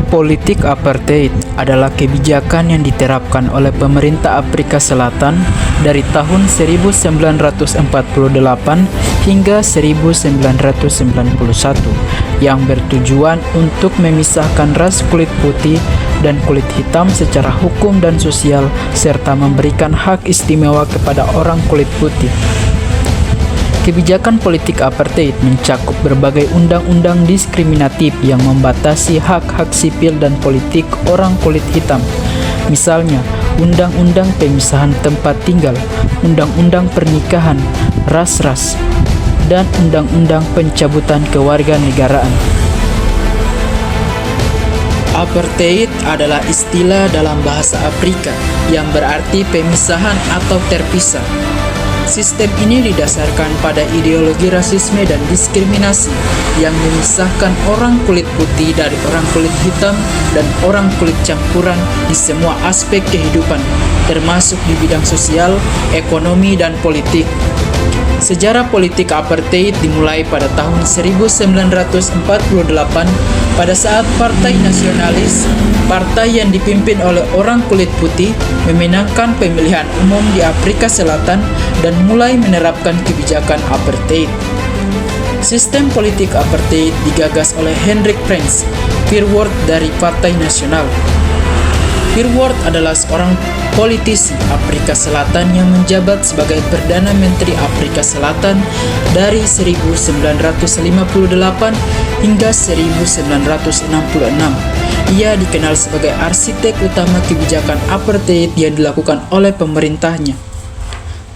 politik apartheid adalah kebijakan yang diterapkan oleh pemerintah Afrika Selatan dari tahun 1948 hingga 1991 yang bertujuan untuk memisahkan ras kulit putih dan kulit hitam secara hukum dan sosial serta memberikan hak istimewa kepada orang kulit putih. Kebijakan politik apartheid mencakup berbagai undang-undang diskriminatif yang membatasi hak-hak sipil dan politik orang kulit hitam. Misalnya, Undang-Undang Pemisahan Tempat Tinggal, Undang-Undang Pernikahan, Ras-ras, dan Undang-Undang Pencabutan Kewarganegaraan. Apartheid adalah istilah dalam bahasa Afrika yang berarti pemisahan atau terpisah. Sistem ini didasarkan pada ideologi rasisme dan diskriminasi yang memisahkan orang kulit putih dari orang kulit hitam dan orang kulit campuran di semua aspek kehidupan, termasuk di bidang sosial, ekonomi, dan politik. Sejarah politik apartheid dimulai pada tahun 1948 pada saat Partai Nasionalis, partai yang dipimpin oleh orang kulit putih, memenangkan pemilihan umum di Afrika Selatan dan mulai menerapkan kebijakan apartheid. Sistem politik apartheid digagas oleh Hendrik Prince Verwoerd dari Partai Nasional. Verwoerd adalah seorang politisi Afrika Selatan yang menjabat sebagai Perdana Menteri Afrika Selatan dari 1958 hingga 1966. Ia dikenal sebagai arsitek utama kebijakan apartheid yang dilakukan oleh pemerintahnya.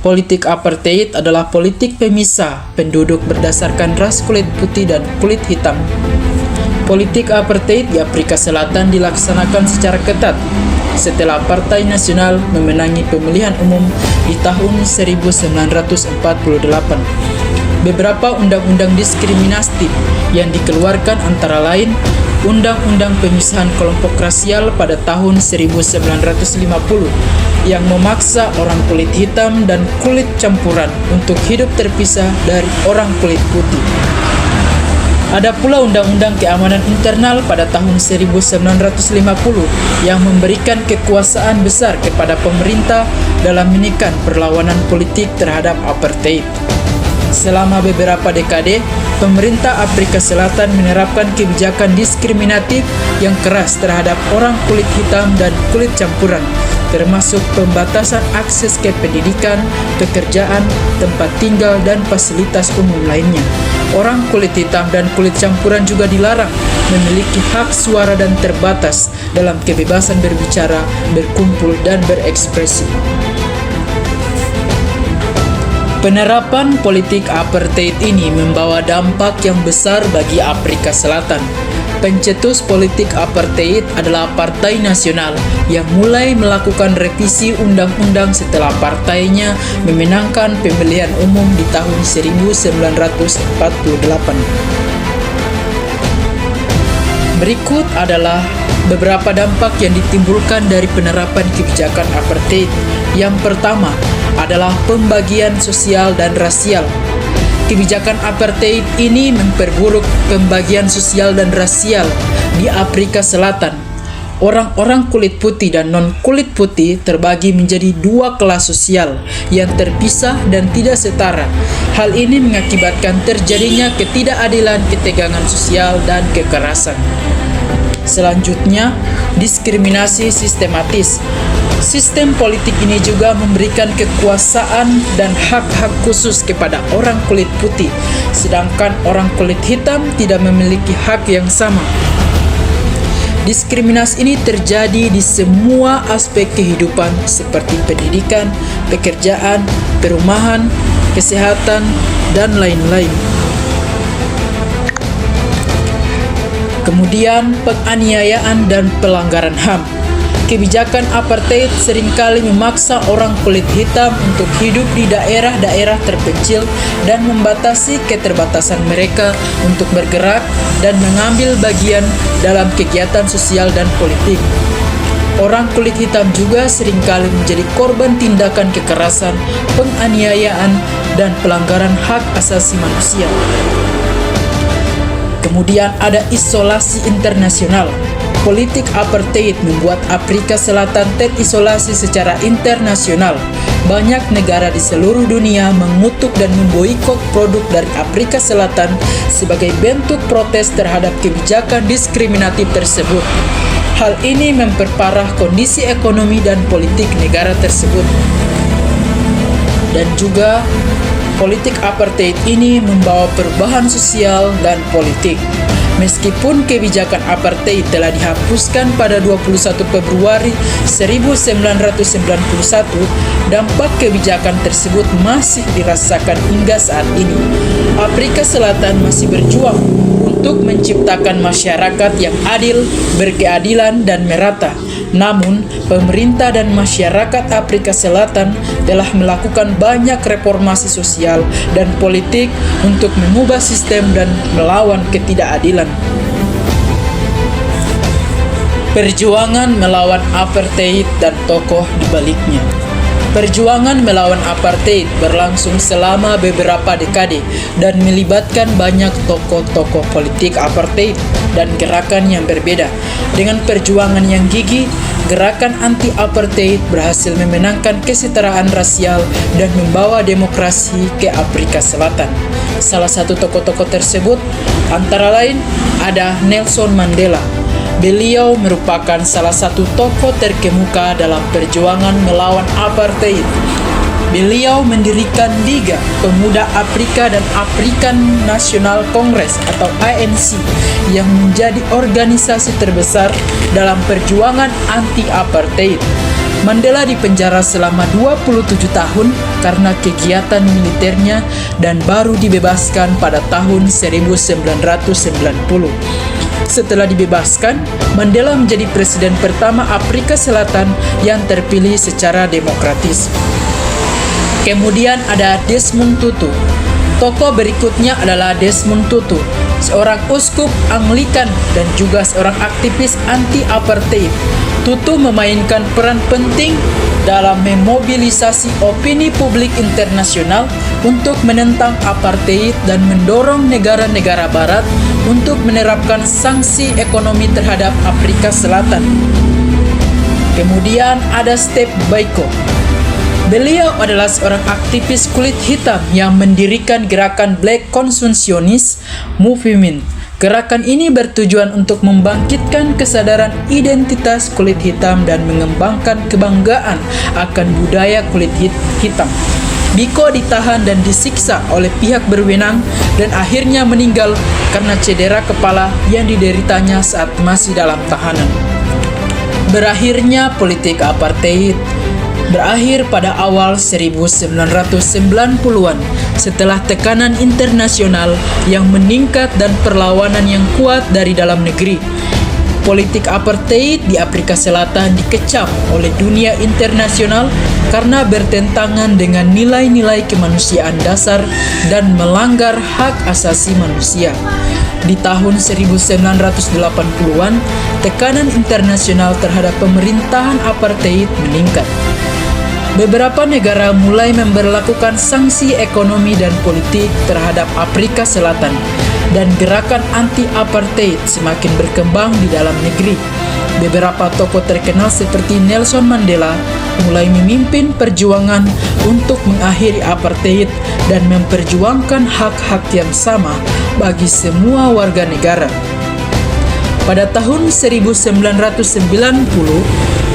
Politik apartheid adalah politik pemisah penduduk berdasarkan ras kulit putih dan kulit hitam. Politik apartheid di Afrika Selatan dilaksanakan secara ketat setelah Partai Nasional memenangi pemilihan umum di tahun 1948. Beberapa undang-undang diskriminatif yang dikeluarkan antara lain Undang-Undang Pemisahan Kelompok Rasial pada tahun 1950 yang memaksa orang kulit hitam dan kulit campuran untuk hidup terpisah dari orang kulit putih. Ada pula Undang-Undang Keamanan Internal pada tahun 1950 yang memberikan kekuasaan besar kepada pemerintah dalam menekan perlawanan politik terhadap apartheid. Selama beberapa dekade, pemerintah Afrika Selatan menerapkan kebijakan diskriminatif yang keras terhadap orang kulit hitam dan kulit campuran, termasuk pembatasan akses ke pendidikan, pekerjaan, tempat tinggal, dan fasilitas umum lainnya. Orang kulit hitam dan kulit campuran juga dilarang memiliki hak suara dan terbatas dalam kebebasan berbicara, berkumpul, dan berekspresi. Penerapan politik apartheid ini membawa dampak yang besar bagi Afrika Selatan. Pencetus politik apartheid adalah Partai Nasional yang mulai melakukan revisi undang-undang setelah partainya memenangkan pemilihan umum di tahun 1948. Berikut adalah beberapa dampak yang ditimbulkan dari penerapan kebijakan apartheid. Yang pertama adalah pembagian sosial dan rasial. Kebijakan apartheid ini memperburuk pembagian sosial dan rasial di Afrika Selatan. Orang-orang kulit putih dan non-kulit putih terbagi menjadi dua kelas sosial yang terpisah dan tidak setara. Hal ini mengakibatkan terjadinya ketidakadilan, ketegangan sosial, dan kekerasan. Selanjutnya, diskriminasi sistematis. Sistem politik ini juga memberikan kekuasaan dan hak-hak khusus kepada orang kulit putih, sedangkan orang kulit hitam tidak memiliki hak yang sama. Diskriminasi ini terjadi di semua aspek kehidupan seperti pendidikan, pekerjaan, perumahan, kesehatan, dan lain-lain. Kemudian, penganiayaan dan pelanggaran HAM. Kebijakan apartheid seringkali memaksa orang kulit hitam untuk hidup di daerah-daerah terpencil dan membatasi keterbatasan mereka untuk bergerak dan mengambil bagian dalam kegiatan sosial dan politik. Orang kulit hitam juga seringkali menjadi korban tindakan kekerasan, penganiayaan, dan pelanggaran hak asasi manusia. Kemudian ada isolasi internasional. Politik apartheid membuat Afrika Selatan terisolasi secara internasional. Banyak negara di seluruh dunia mengutuk dan memboikot produk dari Afrika Selatan sebagai bentuk protes terhadap kebijakan diskriminatif tersebut. Hal ini memperparah kondisi ekonomi dan politik negara tersebut. Dan juga politik apartheid ini membawa perubahan sosial dan politik. Meskipun kebijakan apartheid telah dihapuskan pada 21 Februari 1991, dampak kebijakan tersebut masih dirasakan hingga saat ini. Afrika Selatan masih berjuang untuk menciptakan masyarakat yang adil, berkeadilan, dan merata. Namun, pemerintah dan masyarakat Afrika Selatan telah melakukan banyak reformasi sosial dan politik untuk mengubah sistem dan melawan ketidakadilan. Perjuangan melawan apartheid dan tokoh di baliknya. Perjuangan melawan apartheid berlangsung selama beberapa dekade dan melibatkan banyak tokoh-tokoh politik apartheid dan gerakan yang berbeda. Dengan perjuangan yang gigih, gerakan anti-apartheid berhasil memenangkan kesetaraan rasial dan membawa demokrasi ke Afrika Selatan. Salah satu tokoh-tokoh tersebut antara lain ada Nelson Mandela. Beliau merupakan salah satu tokoh terkemuka dalam perjuangan melawan apartheid. Beliau mendirikan Liga Pemuda Afrika dan African National Congress atau ANC yang menjadi organisasi terbesar dalam perjuangan anti-apartheid. Mandela dipenjara selama 27 tahun karena kegiatan militernya dan baru dibebaskan pada tahun 1990. Setelah dibebaskan, Mandela menjadi presiden pertama Afrika Selatan yang terpilih secara demokratis. Kemudian ada Desmond Tutu. Tokoh berikutnya adalah Desmond Tutu, seorang uskup Anglikan dan juga seorang aktivis anti-apartheid. Tutu memainkan peran penting dalam memobilisasi opini publik internasional untuk menentang apartheid dan mendorong negara-negara barat untuk menerapkan sanksi ekonomi terhadap Afrika Selatan. Kemudian ada Steve Biko. Beliau adalah seorang aktivis kulit hitam yang mendirikan gerakan Black Conscious Movement. Gerakan ini bertujuan untuk membangkitkan kesadaran identitas kulit hitam dan mengembangkan kebanggaan akan budaya kulit hitam. Biko ditahan dan disiksa oleh pihak berwenang dan akhirnya meninggal karena cedera kepala yang dideritanya saat masih dalam tahanan. Berakhirnya politik apartheid berakhir pada awal 1990-an setelah tekanan internasional yang meningkat dan perlawanan yang kuat dari dalam negeri. Politik apartheid di Afrika Selatan dikecam oleh dunia internasional karena bertentangan dengan nilai-nilai kemanusiaan dasar dan melanggar hak asasi manusia. Di tahun 1980-an, tekanan internasional terhadap pemerintahan apartheid meningkat. Beberapa negara mulai memberlakukan sanksi ekonomi dan politik terhadap Afrika Selatan, dan gerakan anti-apartheid semakin berkembang di dalam negeri. Beberapa tokoh terkenal seperti Nelson Mandela mulai memimpin perjuangan untuk mengakhiri apartheid dan memperjuangkan hak-hak yang sama bagi semua warga negara. Pada tahun 1990,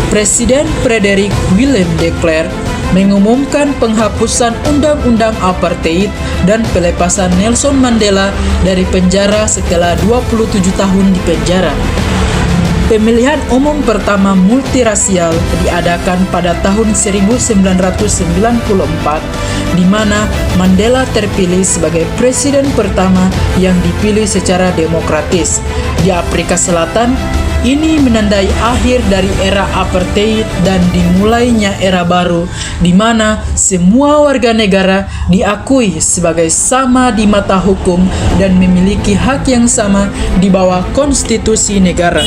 Presiden Frederick Willem de Klerk mengumumkan penghapusan undang-undang apartheid dan pelepasan Nelson Mandela dari penjara setelah 27 tahun di penjara. Pemilihan umum pertama multirasial diadakan pada tahun 1994, di mana Mandela terpilih sebagai presiden pertama yang dipilih secara demokratis. Di Afrika Selatan, ini menandai akhir dari era apartheid dan dimulainya era baru di mana semua warga negara diakui sebagai sama di mata hukum dan memiliki hak yang sama di bawah konstitusi negara.